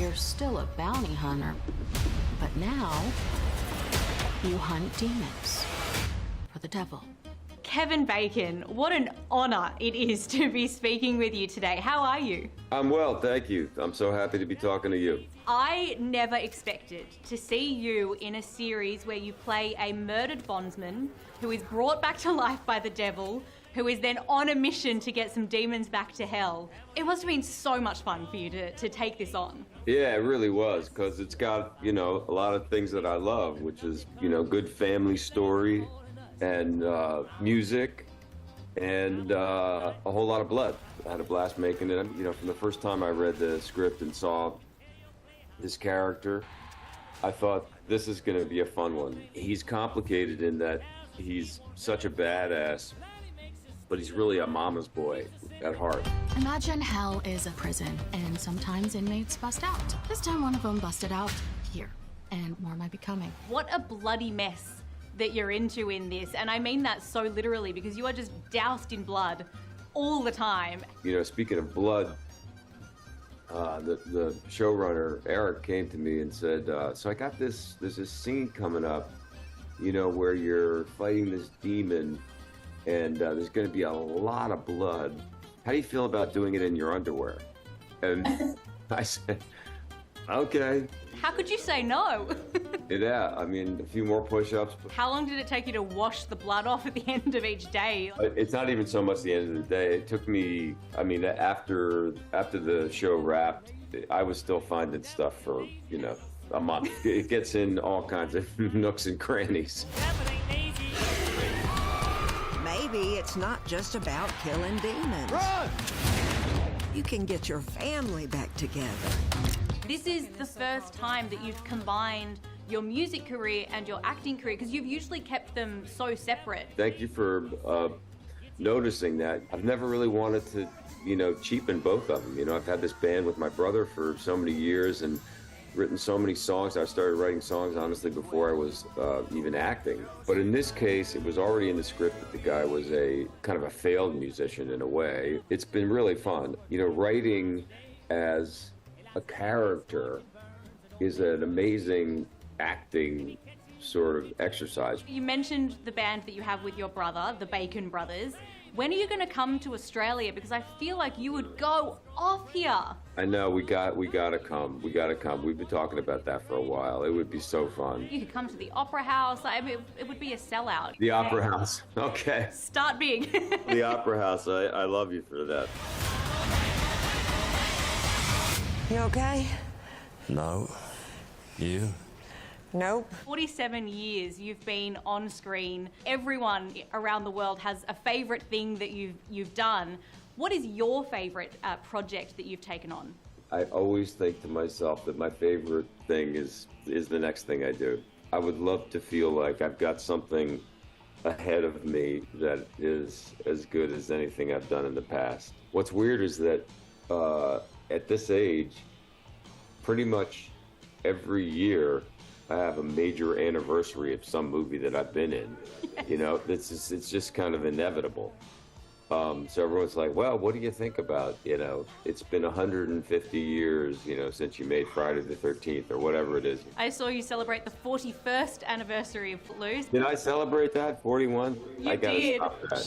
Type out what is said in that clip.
You're still a bounty hunter, but now you hunt demons for the devil. Kevin Bacon, what an honor it is to be speaking with you today. How are you? I'm well, thank you. I'm so happy to be talking to you. I never expected to see you in a series where you play a murdered bondsman who is brought back to life by the devil, who is then on a mission to get some demons back to hell. It must have been so much fun for you to take this on. Yeah, it really was, because it's got, a lot of things that I love, which is, good family story and music and a whole lot of blood. I had a blast making it. From the first time I read the script and saw this character, I thought this is going to be a fun one. He's complicated in that he's such a badass, but he's really a mama's boy at heart. Imagine hell is a prison, and sometimes inmates bust out. This time one of them busted out here, and more might be coming. What a bloody mess that you're into in this, and I mean that so literally, because you are just doused in blood all the time. Speaking of blood, the showrunner, Eric, came to me and said, so I got there's this scene coming up, where you're fighting this demon, and there's going to be a lot of blood. How do you feel about doing it in your underwear? And I said, okay. How could you say no? Yeah, a few more push-ups. How long did it take you to wash the blood off at the end of each day? It's not even so much the end of the day. It took me, after the show wrapped, I was still finding stuff for, a month. It gets in all kinds of nooks and crannies. Maybe it's not just about killing demons. Run! You can get your family back together. This is the first time that you've combined your music career and your acting career, because you've usually kept them so separate. Thank you for noticing that. I've never really wanted to, cheapen both of them. I've had this band with my brother for so many years and written so many songs. I started writing songs, honestly, before I was even acting. But in this case, it was already in the script that the guy was a kind of a failed musician in a way. It's been really fun. Writing as a character is an amazing acting sort of exercise. You mentioned the band that you have with your brother, the Bacon Brothers. When are you going to come to Australia? Because I feel like you would go off here. I know, we gotta come. We gotta come. We've been talking about that for a while. It would be so fun. You could come to the Opera House. It would be a sellout. The Opera House. Okay. Start big. The Opera House. I love you for that. You okay? No. You? Nope. 47 years you've been on screen. Everyone around the world has a favorite thing that you've done. What is your favorite project that you've taken on? I always think to myself that my favorite thing is the next thing I do. I would love to feel like I've got something ahead of me that is as good as anything I've done in the past. What's weird is that at this age, pretty much every year, I have a major anniversary of some movie that I've been in. It's just kind of inevitable. So everyone's like, well, what do you think about, it's been 150 years, since you made Friday the 13th or whatever it is. I saw you celebrate the 41st anniversary of Footloose. Did I celebrate that? 41? You I gotta did. stop that.